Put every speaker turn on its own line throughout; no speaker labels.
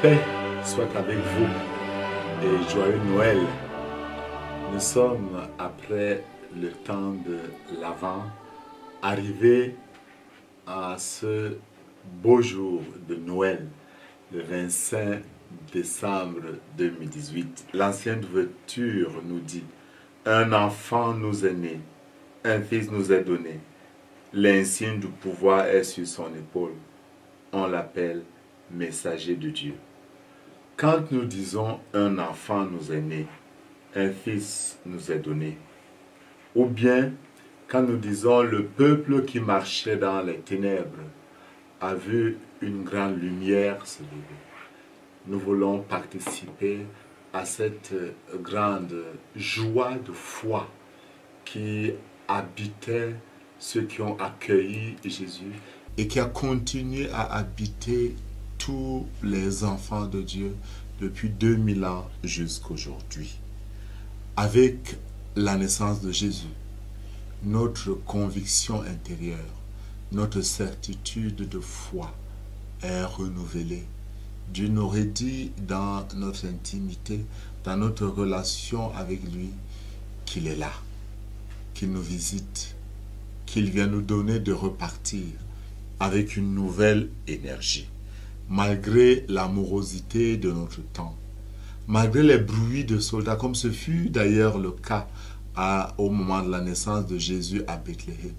paix soit avec vous et joyeux Noël. Nous sommes après le temps de l'Avent, arrivés à ce beau jour de Noël, le 25 décembre 2018. L'ancienne ouverture nous dit: un enfant nous est né, un fils nous est donné, l'insigne du pouvoir est sur son épaule. On l'appelle messager de Dieu. Quand nous disons un enfant nous est né, un fils nous est donné, ou bien quand nous disons le peuple qui marchait dans les ténèbres a vu une grande lumière se lever, nous voulons participer à cette grande joie de foi qui habitait ceux qui ont accueilli Jésus et qui a continué à habiter tous les enfants de Dieu depuis 2000 ans jusqu'aujourd'hui. Avec la naissance de Jésus, notre conviction intérieure, notre certitude de foi est renouvelée. Dieu nous aurait dit dans notre intimité, dans notre relation avec lui, qu'il est là, qu'il nous visite, qu'il vient nous donner de repartir avec une nouvelle énergie. Malgré l'amorosité de notre temps, malgré les bruits de soldats, comme ce fut d'ailleurs le cas au moment de la naissance de Jésus à Bethléem,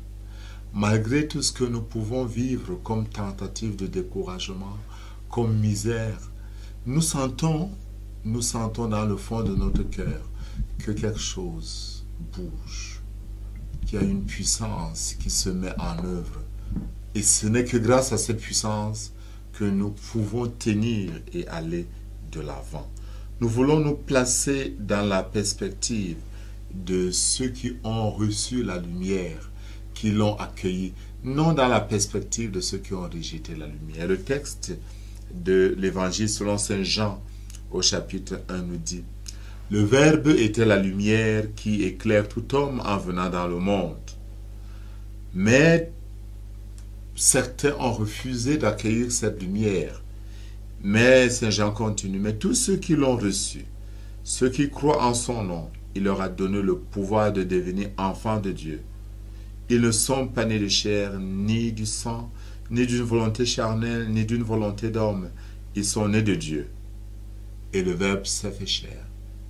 malgré tout ce que nous pouvons vivre comme tentative de découragement, comme misère, nous sentons dans le fond de notre cœur que quelque chose bouge, qu'il y a une puissance qui se met en œuvre. Et ce n'est que grâce à cette puissance que nous pouvons tenir et aller de l'avant. Nous voulons nous placer dans la perspective de ceux qui ont reçu la lumière, qui l'ont accueillie, non dans la perspective de ceux qui ont rejeté la lumière. Le texte de l'Évangile selon Saint Jean au chapitre 1 nous dit: le Verbe était la lumière qui éclaire tout homme en venant dans le monde. Mais certains ont refusé d'accueillir cette lumière. Mais Saint Jean continue: mais tous ceux qui l'ont reçu, ceux qui croient en son nom, il leur a donné le pouvoir de devenir enfants de Dieu. Ils ne sont pas nés de chair, ni du sang, ni d'une volonté charnelle, ni d'une volonté d'homme. Ils sont nés de Dieu. Et le Verbe s'est fait chair.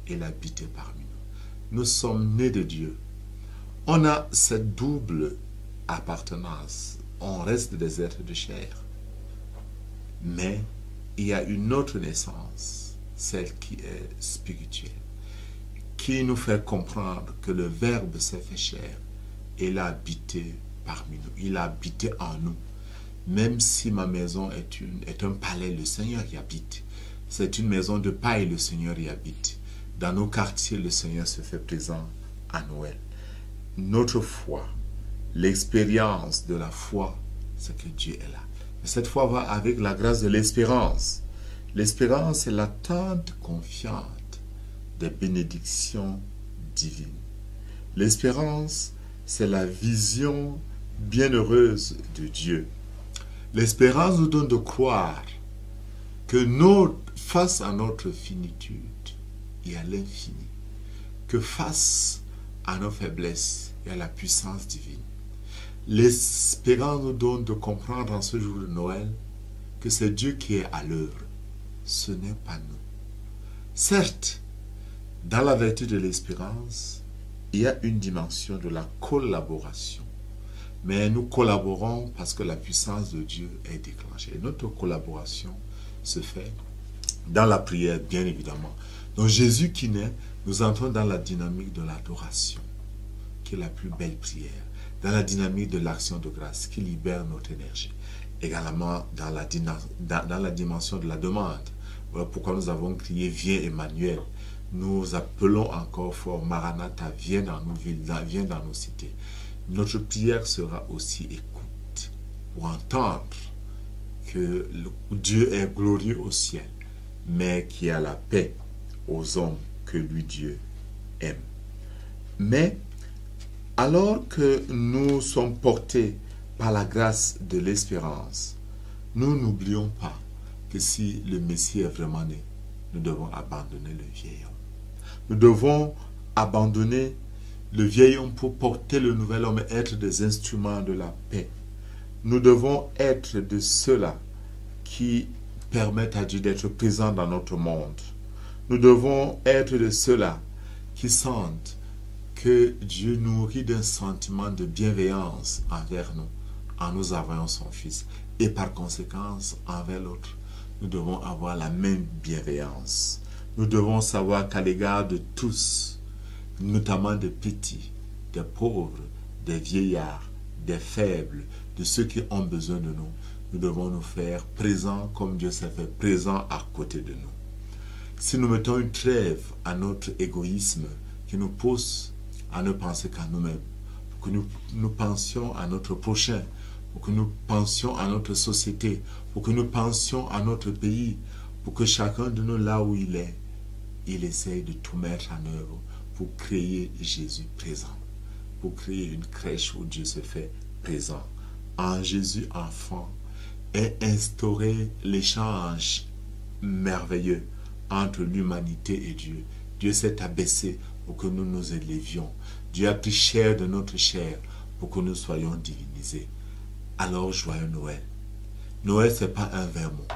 Il a habité parmi nous. Nous sommes nés de Dieu. On a cette double appartenance. On reste des êtres de chair. Mais il y a une autre naissance, celle qui est spirituelle, qui nous fait comprendre que le Verbe s'est fait chair. Il a habité parmi nous. Il a habité en nous. Même si ma maison est un palais, le Seigneur y habite. C'est une maison de paille, le Seigneur y habite. Dans nos quartiers, le Seigneur se fait présent à Noël. Notre foi, l'expérience de la foi, c'est que Dieu est là. Mais cette foi va avec la grâce de l'espérance. L'espérance, c'est l'attente confiante des bénédictions divines. L'espérance, c'est la vision bienheureuse de Dieu. L'espérance nous donne de croire que face à notre finitude, il y a l'infini. Que face à nos faiblesses, il y a la puissance divine. L'espérance nous donne de comprendre en ce jour de Noël que c'est Dieu qui est à l'œuvre. Ce n'est pas nous. Certes, dans la vertu de l'espérance, il y a une dimension de la collaboration. Mais nous collaborons parce que la puissance de Dieu est déclenchée. Et notre collaboration se fait dans la prière, bien évidemment. Donc Jésus qui naît, nous entrons dans la dynamique de l'adoration, qui est la plus belle prière. Dans la dynamique de l'action de grâce, qui libère notre énergie. Également dans la dimension de la demande. Voilà pourquoi nous avons crié: viens Emmanuel. Nous appelons encore fort: Maranatha, viens dans nos villes, viens dans nos cités. Notre prière sera aussi écoute pour entendre que Dieu est glorieux au ciel, mais qui a la paix aux hommes que lui Dieu aime. Mais alors que nous sommes portés par la grâce de l'espérance, nous n'oublions pas que si le Messie est vraiment né, nous devons abandonner le vieil homme. Nous devons abandonner le vieil homme pour porter le nouvel homme et être des instruments de la paix. Nous devons être de ceux-là qui permettent à Dieu d'être présent dans notre monde. Nous devons être de ceux-là qui sentent que Dieu nourrit d'un sentiment de bienveillance envers nous en nous envoyant son Fils. Et par conséquence, envers l'autre, nous devons avoir la même bienveillance. Nous devons savoir qu'à l'égard de tous, notamment des petits, des pauvres, des vieillards, des faibles, de ceux qui ont besoin de nous, nous devons nous faire présents comme Dieu s'est fait présent à côté de nous. Si nous mettons une trêve à notre égoïsme qui nous pousse à ne penser qu'à nous-mêmes, pour que nous pensions à notre prochain, pour que nous pensions à notre société, pour que nous pensions à notre pays, pour que chacun de nous, là où il est, il essaye de tout mettre en œuvre pour créer Jésus présent, pour créer une crèche où Dieu se fait présent, en Jésus enfant, et instaurer l'échange merveilleux entre l'humanité et Dieu. Dieu s'est abaissé pour que nous nous élevions. Dieu a pris chair de notre chair pour que nous soyons divinisés. Alors, joyeux Noël. Noël, ce n'est pas un vain mot.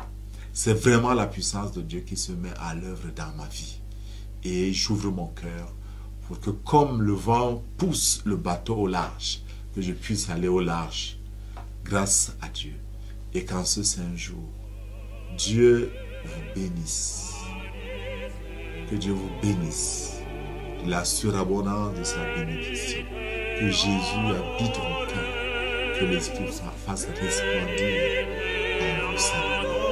C'est vraiment la puissance de Dieu qui se met à l'œuvre dans ma vie. Et j'ouvre mon cœur pour que comme le vent pousse le bateau au large, que je puisse aller au large grâce à Dieu. Et qu'en ce saint jour, Dieu vous bénisse. Que Dieu vous bénisse. La surabondance de sa bénédiction. Que Jésus habite vos cœurs. Que l'Esprit fasse resplendir en vous saluant.